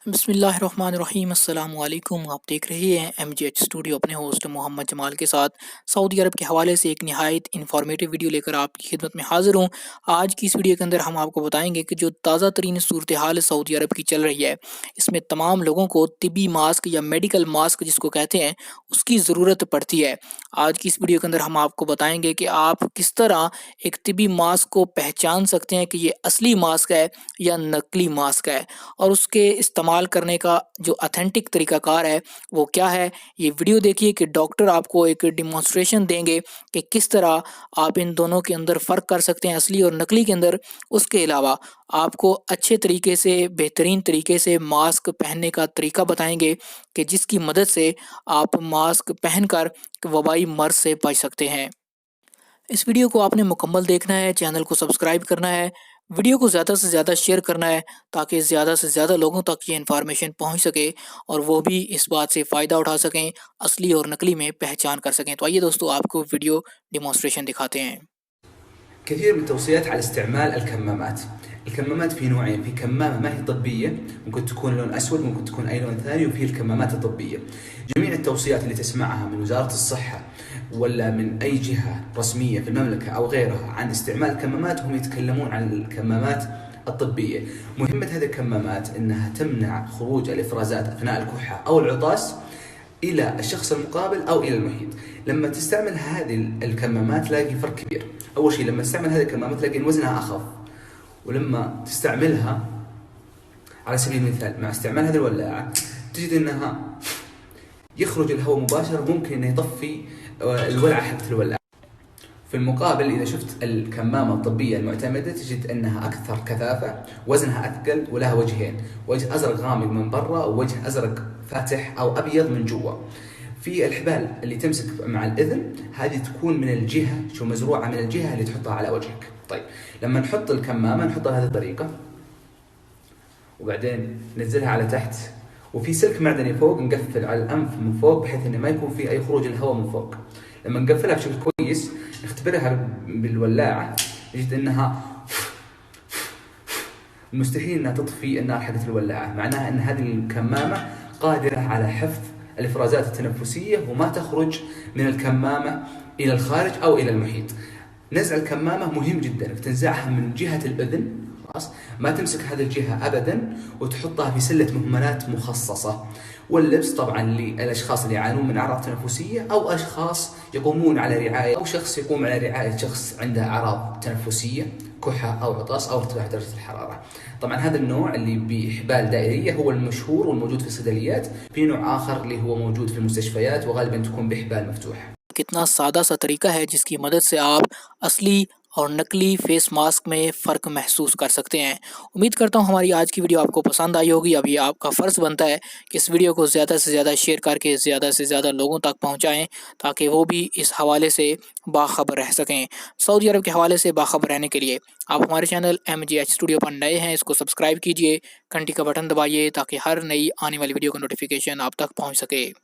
बिस्मिल्लाहिर्रहमानिर्रहीम अस्सलाम वालेकुम। आप देख रहे हैं MGH स्टूडियो अपने होस्ट मोहम्मद जमाल के साथ। सऊदी अरब के हवाले से एक निहायत इन्फॉर्मेटिव वीडियो लेकर आपकी खिदमत में हाज़िर हूँ। आज की इस वीडियो के अंदर हम आपको बताएंगे कि जो ताज़ा तरीन सूरत हाल सऊदी अरब की चल रही है, इसमें तमाम लोगों को तिबी मास्क या मेडिकल मास्क जिसको कहते हैं, उसकी ज़रूरत पड़ती है। आज की इस वीडियो के अंदर हम आपको बताएंगे कि आप किस तरह एक तिबी मास्क को पहचान सकते हैं कि ये असली मास्क है या नकली मास्क है, और उसके इस्तेमाल करने का जो ऑथेंटिक तरीक़ाकार है वो क्या है। ये वीडियो देखिए कि डॉक्टर आपको एक डेमोंस्ट्रेशन देंगे कि किस तरह आप इन दोनों के अंदर फ़र्क कर सकते हैं, असली और नकली के अंदर। उसके अलावा आपको अच्छे तरीके से, बेहतरीन तरीके से मास्क पहनने का तरीका बताएंगे कि जिसकी मदद से आप मास्क पहनकर वबाई मर्ज़ से बच सकते हैं। इस वीडियो को आपने मुकम्मल देखना है, चैनल को सब्सक्राइब करना है, वीडियो को ज़्यादा से ज़्यादा शेयर करना है ताकि ज़्यादा से ज़्यादा लोगों तक ये इन्फॉर्मेशन पहुंच सके और वो भी इस बात से फ़ायदा उठा सकें, असली और नकली में पहचान कर सकें। तो आइए दोस्तों, आपको वीडियो डेमोंस्ट्रेशन दिखाते हैं। كثير من التوصيات على استعمال الكمامات. الكمامات في نوعين، في كمامة ما هي طبية ممكن تكون لون أسود، ممكن تكون أي لون ثاني، وفي الكمامات الطبية. جميع التوصيات اللي تسمعها من وزارة الصحة ولا من أي جهة رسمية في المملكة أو غيرها عن استعمال الكمامات هم يتكلمون عن الكمامات الطبية. مهمة هذه الكمامات أنها تمنع خروج الإفرازات أثناء الكحة أو العطاس إلى الشخص المقابل أو إلى المحيط. لما تستعمل هذه الكمامات تلاقي فرق كبير. أول شيء لما تستعمل هذه الكمامات تلاقي إن وزنها أخف، ولما تستعملها على سبيل المثال مع استعمال هذه الولاعة تجد أنها يخرج الهواء مباشرة، ممكن أنه يطفي الولعة حقت الولاعة. في المقابل إذا شفت الكمامة الطبية المعتمدة تجد أنها أكثر كثافة، وزنها أثقل، ولها وجهين، وجه أزرق غامق من برا ووجه أزرق فاتح أو أبيض من جوا. في الحبال اللي تمسك مع الإذن هذه تكون من الجهة، شو مزروعة من الجهة اللي تحطها على وجهك. طيب لما نحط الكمامة نحطها بهذه الطريقة وبعدين ننزلها على تحت، وفي سلك معدني فوق نقفل على الأنف من فوق بحيث إنه ما يكون في أي خروج الهواء من فوق. لما نقفلها بشكل كويس نختبرها بالولاعة نجد إنها مستحيل إنها تطفي النار حقت الولاعة، معناها إن هذه الكمامة قادرة على حفظ الإفرازات التنفسية وما تخرج من الكمامة إلى الخارج أو إلى المحيط. نزع الكمامة مهم جدا، تنزعها من جهة الأذن، ما تمسك هذه الجهة أبدا وتحطها في سلة مهملات مخصصة. واللبس طبعا للأشخاص اللي يعانون من أعراض تنفسية أو أشخاص يقومون على رعاية، أو شخص يقوم على رعاية شخص عنده أعراض تنفسية، كحة أو عطاس أو ارتفاع درجة الحرارة. طبعا هذا النوع اللي بحبال دائرية هو المشهور والموجود في الصيدليات، في नोع आखर اللي هو موجود في المستشفيات وغالبا تكون بحبال مفتوح. कितना सादा सा तरीका है जिसकी मदद से आप असली और नकली फेस मास्क में फ़र्क महसूस कर सकते हैं। उम्मीद करता हूँ हमारी आज की वीडियो आपको पसंद आई होगी। अब ये आपका फ़र्ज़ बनता है कि इस वीडियो को ज़्यादा से ज़्यादा शेयर करके ज़्यादा से ज़्यादा लोगों तक पहुँचाएँ ताकि वो भी इस हवाले से बाखबर रह सकें। सऊदी अरब के हवाले से बाखबर रहने के लिए आप हमारे चैनल MGH स्टूडियो पर नए हैं, इसको सब्सक्राइब कीजिए, घंटी का बटन दबाइए ताकि हर नई आने वाली वीडियो का नोटिफिकेशन आप तक पहुँच सके।